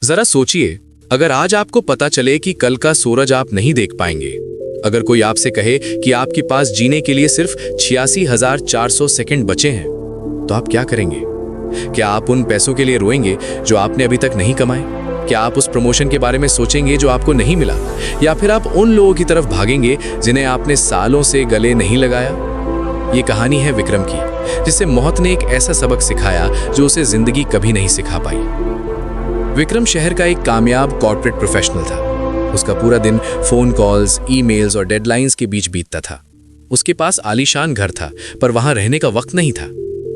जरा सोचिए, अगर आज आपको पता चले कि कल का सूरज आप नहीं देख पाएंगे, अगर कोई आपसे कहे कि आपके पास जीने के लिए सिर्फ 86,400 सेकंड बचे हैं, तो आप क्या करेंगे? क्या आप उन पैसों के लिए रोएंगे जो आपने अभी तक नहीं कमाए? क्या आप उस प्रमोशन के बारे में सोचेंगे जो आपको नहीं मिला? या फिर आप उन लोगों की तरफ भागेंगे जिन्हें आपने सालों से गले नहीं लगाया? ये कहानी है विक्रम की, जिससे मौत ने एक ऐसा सबक सिखाया जो उसे जिंदगी कभी नहीं सिखा पाई। विक्रम शहर का एक कामयाब कॉर्पोरेट प्रोफेशनल था। उसका पूरा दिन फोन कॉल्स, ईमेल्स और डेडलाइंस के बीच बीतता था। उसके पास आलीशान घर था, पर वहां रहने का वक्त नहीं था।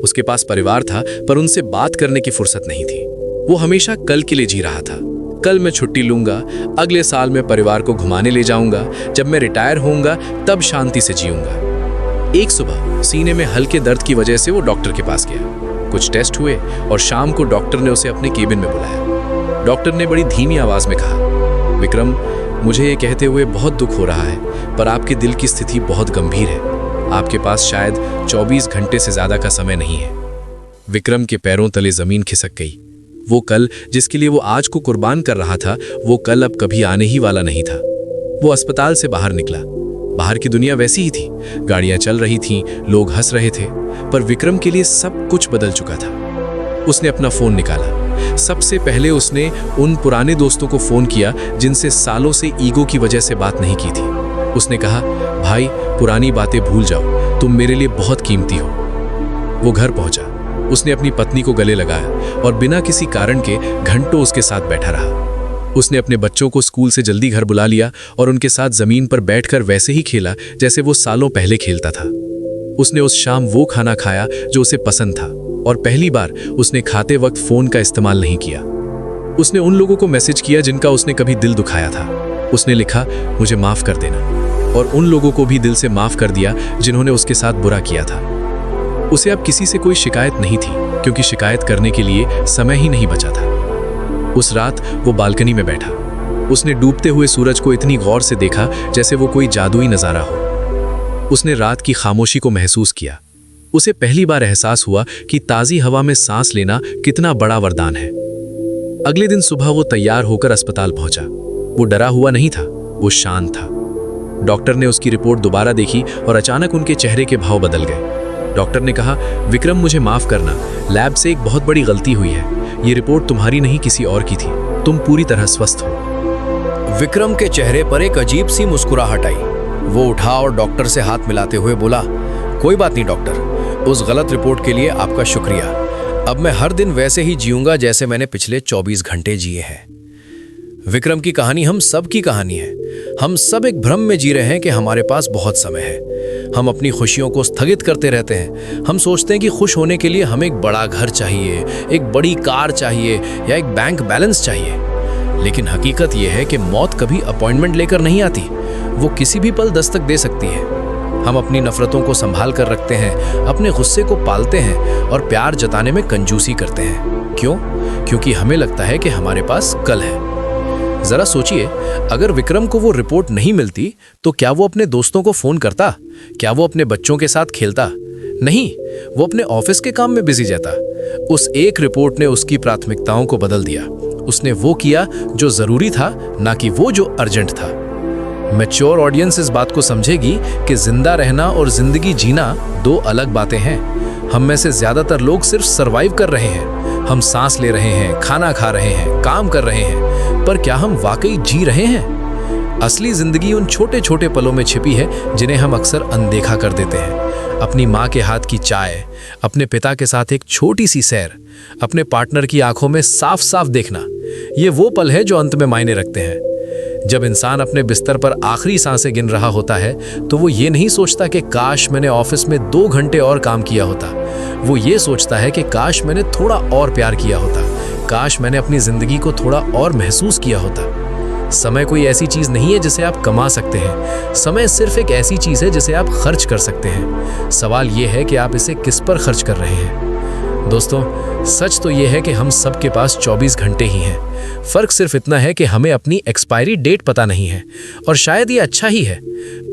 उसके पास परिवार था, पर उनसे बात करने की फुर्सत नहीं थी। वो हमेशा कल के लिए जी रहा था। कल मैं छुट्टी लूंगा, अगले साल मैं परिवार को घुमाने ले जाऊंगा, जब मैं रिटायर होऊंगा तब शांति से जीऊंगा। एक सुबह सीने में हल्के दर्द की वजह से वो डॉक्टर के पास गया। कुछ टेस्ट हुए और शाम को डॉक्टर ने उसे अपने केबिन में बुलाया। डॉक्टर ने बड़ी धीमी आवाज में कहा, विक्रम, मुझे ये कहते हुए बहुत दुख हो रहा है, पर आपके दिल की स्थिति बहुत गंभीर है। आपके पास शायद 24 घंटे से ज्यादा का समय नहीं है। विक्रम के पैरों तले जमीन खिसक गई। वो कल जिसके लिए वो आज को कुर्बान कर रहा था, वो कल अब कभी आने ही वाला नहीं था। वो अस्पताल से बाहर निकला। बाहर की दुनिया वैसी ही थी, गाड़ियां चल रही थीं, लोग हंस रहे थे, पर विक्रम के लिए सब कुछ बदल चुका था। उसने अपना फोन निकाला। सबसे पहले उसने उन पुराने दोस्तों को फोन किया जिनसे सालों से ईगो की वजह से बात नहीं की थी। उसने कहा, भाई, पुरानी बातें भूल जाओ, तुम मेरे लिए बहुत कीमती हो। वो घर पहुंचा। उसने अपनी पत्नी को गले लगाया और बिना किसी कारण के घंटों उसके साथ बैठा रहा। उसने अपने बच्चों को स्कूल से जल्दी घर बुला लिया और उनके साथ जमीन पर बैठकर वैसे ही खेला जैसे वो सालों पहले खेलता था। उसने उस शाम वो खाना खाया जो उसे पसंद था, और पहली बार उसने खाते वक्त फोन का इस्तेमाल नहीं किया। उसने उन लोगों को मैसेज किया जिनका उसने कभी दिल दुखाया था। उसने लिखा, मुझे माफ कर देना, और उन लोगों को भी दिल से माफ कर दिया जिन्होंने उसके साथ बुरा किया था। उसे अब किसी से कोई शिकायत नहीं थी, क्योंकि शिकायत करने के लिए समय ही नहीं बचा था। उस रात वो बालकनी में बैठा। उसने डूबते हुए सूरज को इतनी गौर से देखा जैसे वो कोई जादुई नजारा हो। उसने रात की खामोशी को महसूस किया। उसे पहली बार एहसास हुआ कि ताजी हवा में सांस लेना कितना बड़ा वरदान है। अगले दिन सुबह वो तैयार होकर अस्पताल पहुंचा। वो डरा हुआ नहीं था, वो शांत था। डॉक्टर ने उसकी रिपोर्ट दोबारा देखी और अचानक उनके चेहरे के भाव बदल गए। डॉक्टर ने कहा, विक्रम, मुझे माफ करना, लैब से एक बहुत बड़ी गलती हुई है। ये रिपोर्ट तुम्हारी नहीं, किसी और की थी। तुम पूरी तरह स्वस्थ हो। विक्रम के चेहरे पर एक अजीब सी मुस्कुराहट आई। वो उठा और डॉक्टर से हाथ मिलाते हुए बोला, कोई बात नहीं डॉक्टर, उस गलत रिपोर्ट के लिए आपका शुक्रिया। अब मैं हर दिन वैसे ही जीऊंगा जैसे मैंने पिछले 24 घंटे जिए हैं। विक्रम की कहानी हम सब की कहानी है। हम सब एक भ्रम में जी रहे हैं कि हमारे पास बहुत समय है। हम अपनी खुशियों को स्थगित करते रहते हैं। हम सोचते हैं कि खुश होने के लिए हमें एक बड़ा घर चाहिए, एक बड़ी कार चाहिए या एक बैंक बैलेंस चाहिए। लेकिन हकीकत यह है कि मौत कभी अपॉइंटमेंट लेकर नहीं आती। वो किसी भी पल दस्तक दे सकती है। हम अपनी नफरतों को संभाल कर रखते हैं, अपने गुस्से को पालते हैं और प्यार जताने में कंजूसी करते हैं। क्यों? क्योंकि हमें लगता है कि हमारे पास कल है। जरा सोचिए, अगर विक्रम को वो रिपोर्ट नहीं मिलती तो क्या वो अपने दोस्तों को फोन करता? क्या वो अपने बच्चों के साथ खेलता? नहीं, वो अपने ऑफिस के काम में बिजी रहता। उस एक रिपोर्ट ने उसकी प्राथमिकताओं को बदल दिया। उसने वो किया जो जरूरी था, ना कि वो जो अर्जेंट था। मैच्योर ऑडियंस इस बात को समझेगी कि जिंदा रहना और जिंदगी जीना दो अलग बातें हैं। हम में से ज्यादातर लोग सिर्फ सरवाइव कर रहे हैं। हम सांस ले रहे हैं, खाना खा रहे हैं, काम कर रहे हैं, पर क्या हम वाकई जी रहे हैं? असली जिंदगी उन छोटे छोटे पलों में छिपी है जिन्हें हम अक्सर अनदेखा कर देते हैं। अपनी माँ के हाथ की चाय, अपने पिता के साथ एक छोटी सी सैर, अपने पार्टनर की आंखों में साफ साफ देखना, ये वो पल है जो अंत में मायने रखते हैं। जब इंसान अपने बिस्तर पर आखिरी सांसें गिन रहा होता है तो वो ये नहीं सोचता कि काश मैंने ऑफिस में 2 घंटे और काम किया होता। वो ये सोचता है कि काश मैंने थोड़ा और प्यार किया होता, काश मैंने अपनी जिंदगी को थोड़ा और महसूस किया होता। समय कोई ऐसी चीज नहीं है जिसे आप कमा सकते हैं। समय सिर्फ एक ऐसी चीज है जिसे आप खर्च कर सकते हैं। सवाल ये है कि आप इसे किस पर खर्च कर रहे हैं। दोस्तों, सच तो ये है कि हम सबके पास 24 घंटे ही हैं। फर्क सिर्फ इतना है कि हमें अपनी एक्सपायरी डेट पता नहीं है, और शायद ये अच्छा ही है,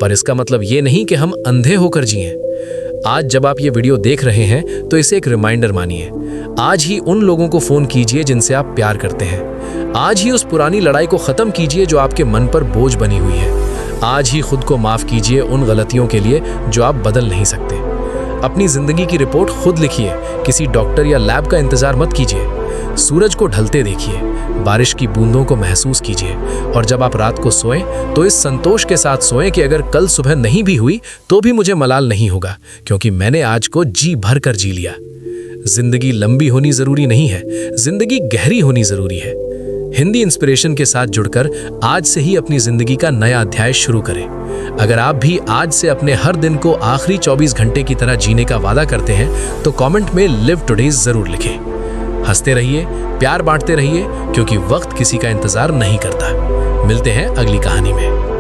पर इसका मतलब ये नहीं कि हम अंधे होकर जिएं। आज जब आप ये वीडियो देख रहे हैं तो इसे एक रिमाइंडर मानिए। आज ही उन लोगों को फोन कीजिए जिनसे आप प्यार करते हैं। आज ही उस पुरानी लड़ाई को खत्म कीजिए जो आपके मन पर बोझ बनी हुई है। आज ही खुद को माफ कीजिए उन गलतियों के लिए जो आप बदल नहीं सकते। अपनी जिंदगी की रिपोर्ट खुद लिखिए, किसी डॉक्टर या लैब का इंतजार मत कीजिए। सूरज को ढलते देखिए, बारिश की बूंदों को महसूस कीजिए, और जब आप रात को सोएं तो इस संतोष के साथ सोएं कि अगर कल सुबह नहीं भी हुई तो भी मुझे मलाल नहीं होगा, क्योंकि मैंने आज को जी भर कर जी लिया। जिंदगी लंबी होनी जरूरी नहीं है, जिंदगी गहरी होनी जरूरी है। हिंदी इंस्पिरेशन के साथ जुड़कर आज से ही अपनी जिंदगी का नया अध्याय शुरू करें। अगर आप भी आज से अपने हर दिन को आखिरी 24 घंटे की तरह जीने का वादा करते हैं तो कमेंट में लिव टुडे जरूर लिखें। हंसते रहिए, प्यार बांटते रहिए, क्योंकि वक्त किसी का इंतजार नहीं करता। मिलते हैं अगली कहानी में।